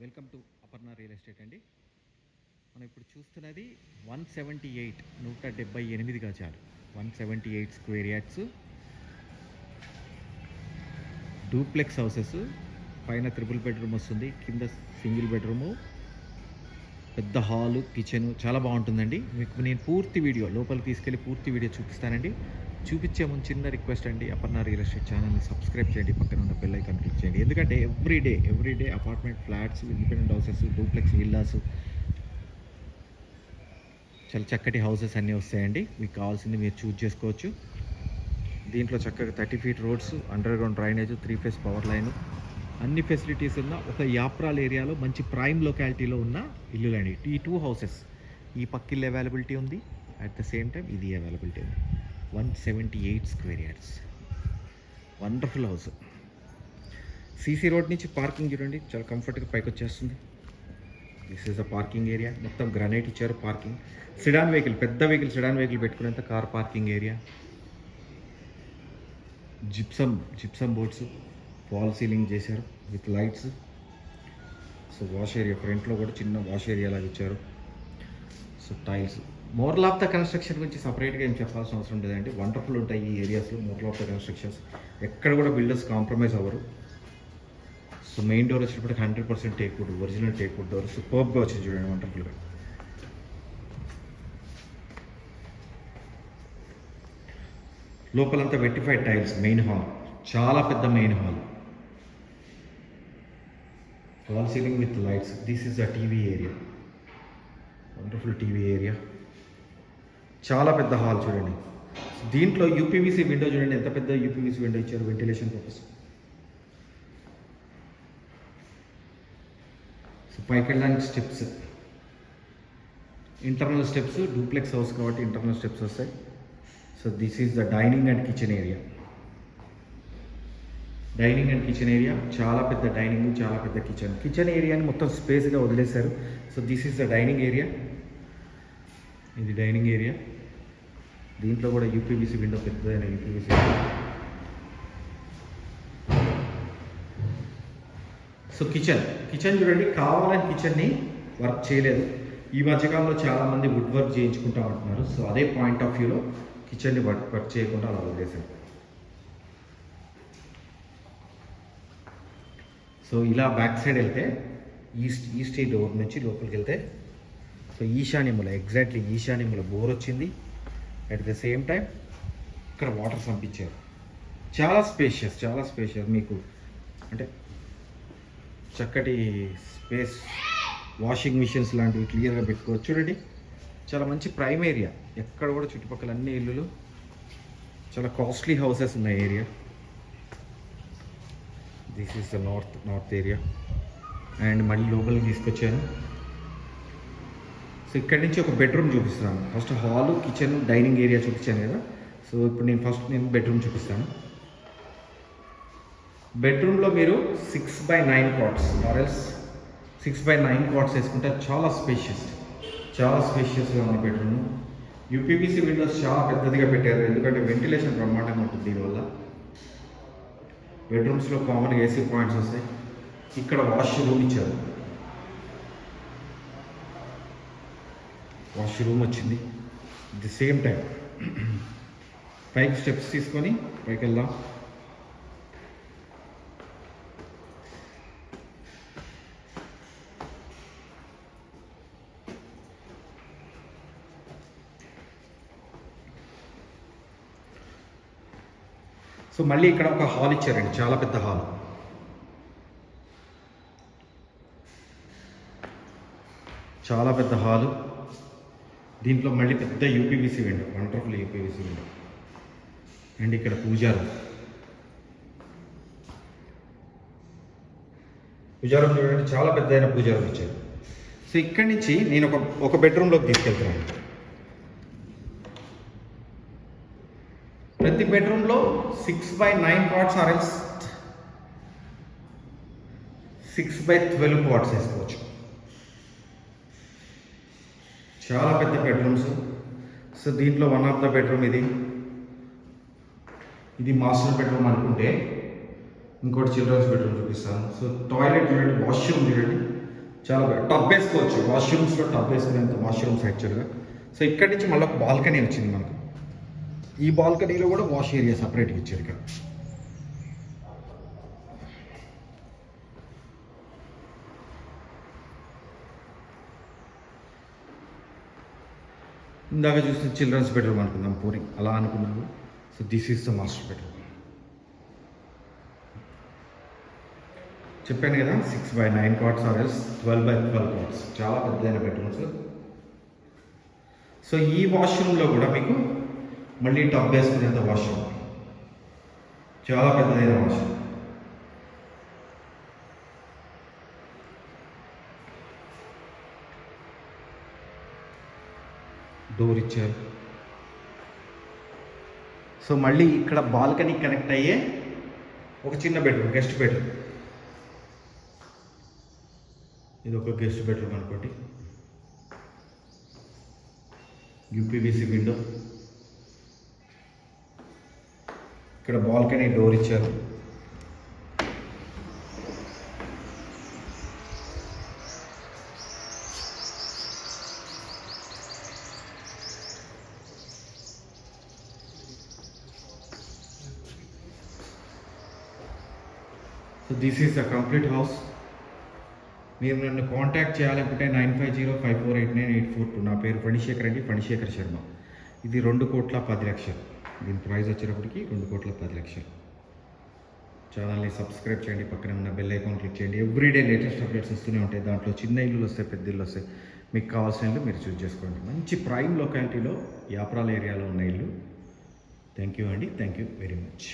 Welcome to Aparna real estate అండి. మనం ఇప్పుడు చూస్తున్నది 178 గజాలు, 178 స్క్వేర్ యార్డ్స్ డూప్లెక్స్ హౌసెస్. పైన ట్రిపుల్ బెడ్రూమ్ వస్తుంది, కింద సింగిల్ బెడ్రూము, పెద్ద హాలు, కిచెను చాలా బాగుంటుందండి. మీకు నేను పూర్తి వీడియో లోపలికి తీసుకెళ్ళి పూర్తి వీడియో చూపిస్తానండి. చూపించే ముందు చిన్న రిక్వెస్ట్ అండి, అపర్ణ రియల్ ఎస్టేట్ ఛానల్ని సబ్స్క్రైబ్ చేయండి, పక్కన ఉన్న బెల్ ఐకాన్ క్లిక్ చేయండి. ఎందుకంటే everyday apartment flats, independent houses, duplex villas, చాలా చక్కటి హౌసెస్ అన్నీ వస్తాయండి. మీకు కావాల్సింది మీరు చూజ్ చేసుకోవచ్చు. దీంట్లో చక్కగా 30 feet roads, under ground drainage, 3 phase power line, అన్ని ఫెసిలిటీస్ ఉన్న ఒక యాప్రాల్ ఏరియాలో మంచి ప్రైమ్ లొకాలిటీలో ఉన్న ఇల్లులండి. ఈ 2 హౌసెస్, ఈ పక్కిల్లు అవైలబిలిటీ ఉంది, అట్ ద సేమ్ టైం ఇది అవైలబిలిటీ ఉంది. 178 square yards, wonderful house. CC road నుంచి పార్కింగ్ చూడండి, చాలా కంఫర్ట్గా పైకి వచ్చేస్తుంది. This is the parking area. మొత్తం గ్రానైట్ ఇచ్చారు. పార్కింగ్ సిడాన్ వెహికల్, పెద్ద వెహికల్, సిడాన్ వెహికల్ పెట్టుకునేంత car parking area. Gypsum boards, fall ceiling చేశారు with lights. So wash area, ఫ్రంట్లో కూడా చిన్న వాష్ ఏరియా లాగా ఇచ్చారు. So tiles. Moral of the construction గురించి సపరేట్గా ఏం చెప్పాల్సిన అవసరం లేదండి. వండర్ఫుల్ ఉంటాయి ఈ ఏరియాస్లో మోరల్ ఆఫ్ ద కన్స్ట్రక్షన్స్. ఎక్కడ కూడా బిల్డర్స్ కాంప్రమైజ్ అవ్వరు. సో మెయిన్ డోర్ వచ్చేటప్పటికి 100% టేక్వుడ్, ఒరిజినల్ టేక్వుడ్ డోర్. సూపర్గా వచ్చింది చూడండి, వండర్ఫుల్గా. లోపలంతా వెట్టిఫైడ్ టైల్స్. మెయిన్ హాల్, చాలా పెద్ద main hall, wall ceiling with lights. This is the TV area, wonderful TV area. చాలా పెద్ద హాల్ చూడండి. దీంట్లో యూపీవీసీ విండో చూడండి, ఎంత పెద్ద యూపీవీసీ విండో ఇచ్చారు వెంటిలేషన్ పర్పస్. సో పైకి వెళ్ళడానికి steps, internal steps. Duplex house కాబట్టి ఇంటర్నల్ స్టెప్స్ వస్తాయి. So this is the dining and kitchen area. Dining and kitchen area, చాలా పెద్ద డైనింగ్, చాలా పెద్ద కిచెన్ ఏరియాని మొత్తం స్పేస్గా వదిలేశారు. So this is the dining area. ఇది డైనింగ్ ఏరియా. దీంట్లో కూడా యూపీవీసీ విండో, పెద్దదైన యూపీవీసీ. సో కిచెన్ చూడండి, కావాలని కిచెన్ని వర్క్ చేయలేదు. ఈ మధ్యకాలంలో చాలామంది వుడ్ వర్క్ చేయించుకుంటా ఉంటున్నారు. సో అదే పాయింట్ ఆఫ్ వ్యూలో కిచెన్ని వర్క్ చేయకుండా అలా వదిలేశారు. సో ఇలా బ్యాక్ సైడ్ వెళ్తే ఈస్ట్ డోర్ నుంచి లోపలికి వెళ్తే, సో ఈశాన్యముల, ఎగ్జాక్ట్లీ ఈశాన్యముల బోర్ వచ్చింది. అట్ ద సేమ్ టైం ఇక్కడ వాటర్ పంపించారు. చాలా స్పేషియస్ మీకు, అంటే చక్కటి స్పేస్. వాషింగ్ మిషన్స్ లాంటివి క్లియర్గా పెట్టుకోవచ్చు. చూడండి, చాలా మంచి ప్రైమ్ ఏరియా. ఎక్కడ కూడా చుట్టుపక్కల అన్ని ఇల్లులు, చాలా కాస్ట్లీ హౌసెస్ ఉన్న area. This is the north area. And మళ్ళీ లోపలికి తీసుకొచ్చాను. సో ఇక్కడి నుంచి ఒక బెడ్రూమ్ చూపిస్తాను. First hall, kitchen, dining area చూపించాను కదా. సో ఇప్పుడు నేను బెడ్రూమ్ చూపిస్తాను. బెడ్రూమ్లో మీరు 6x9 కాట్స్, ఆర్ఎల్స్ 6x9 కాట్స్ వేసుకుంటే చాలా స్పేషియస్గా ఉన్న బెడ్రూమ్. యూపీవీసీ విండోస్ చాలా పెద్దదిగా పెట్టారు, ఎందుకంటే వెంటిలేషన్ బ్రహ్మాండంగా ఉంటుంది దీనివల్ల. బెడ్రూమ్స్లో కామన్గా ఏసీ పాయింట్స్ వస్తాయి. ఇక్కడ వాష్రూమ్ ఇచ్చారు. వాష్రూమ్ వచ్చింది. అట్ ది సేమ్ టైం పైకి స్టెప్స్ తీసుకొని పైకి వెళ్దాం. సో మళ్ళీ ఇక్కడ ఒక హాల్ ఇచ్చారండి, చాలా పెద్ద హాల్. చాలా పెద్ద హాలు. దీంట్లో మళ్ళీ పెద్ద UPVC window, wonderful UPVC window. And ఇక్కడ పూజారం చూడండి, చాలా పెద్దదైన పూజారం ఇచ్చారు. సో ఇక్కడి నుంచి నేను ఒక బెడ్రూమ్లోకి తీసుకెళ్తున్నాను. ప్రతి బెడ్రూమ్లో 6x9 కాట్స్, ఆర్ఎల్స్ 6x12 కాట్స్ వేసుకోవచ్చు. చాలా పెద్ద బెడ్రూమ్స్. సో దీంట్లో వన్ ఆఫ్ ద బెడ్రూమ్ ఇది మాస్టర్ బెడ్రూమ్ అనుకుంటే, ఇంకోటి చిల్డ్రన్స్ బెడ్రూమ్ చూపిస్తాను. సో టాయిలెట్ చూడండి, వాష్రూమ్ చూడండి, చాలా టబ్ వేసుకోవచ్చు, వాష్రూమ్స్లో టబ్ వేసుకునేంత వాష్రూమ్స్ యాక్చువల్గా. సో ఇక్కడి నుంచి మళ్ళీ ఒక బాల్కనీ వచ్చింది మనకు. ఈ బాల్కనీలో కూడా వాష్ ఏరియా సపరేట్గా ఇచ్చారు ఇక్కడ. ఇందాక చూసిన చిల్డ్రన్స్ బెడ్రూమ్ అనుకుందాం, పూరి అలా అనుకున్నాము. So this is the master bedroom. చెప్పాను కదా 6x9 cots or else 12x12 cots, చాలా పెద్దదైన బెడ్రూమ్స్. సో ఈ వాష్రూమ్లో కూడా మీకు మళ్ళీ టబ్ వేసుకునేంత వాష్రూమ్, చాలా పెద్దదైన వాష్రూమ్. డోర్ ఇచ్చారు. సో మళ్ళీ ఇక్కడ బాల్కనీ కనెక్ట్ అయ్యే ఒక చిన్న బెడ్రూమ్, గెస్ట్ బెడ్రూమ్. ఇది ఒక గెస్ట్ బెడ్రూమ్ అనుకోండి. యూపీవీసీ విండో, ఇక్కడ బాల్కనీ డోర్ ఇచ్చారు. So this is the complete house. మీరు నన్ను కాంటాక్ట్ చేయాలనుకుంటే 9505489842. నా పేరు ఫణిశేఖర్ అండి, ఫణిశేఖర్ శర్మ. ఇది 2,10,00,000. దీని ప్రైస్ వచ్చేటప్పటికి 2,10,00,000. ఛానల్ని సబ్స్క్రైబ్ చేయండి, పక్కనే ఉన్న బెల్ ఐకాన్ క్లిక్ చేయండి. ఎవ్రీడే లేటెస్ట్ అప్డేట్స్ వస్తూనే ఉంటాయి. దాంట్లో చిన్న ఇల్లులు వస్తాయి, పెద్ద ఇల్లు వస్తాయి. మీకు కావాల్సిన ఇల్లు మీరు చూస్ చేసుకోండి. మంచి ప్రైమ్ లొకాలిటీలో యాప్రాల్ ఏరియాలో ఉన్న ఇల్లు. థ్యాంక్ యూ అండి, థ్యాంక్ యూ వెరీ మచ్.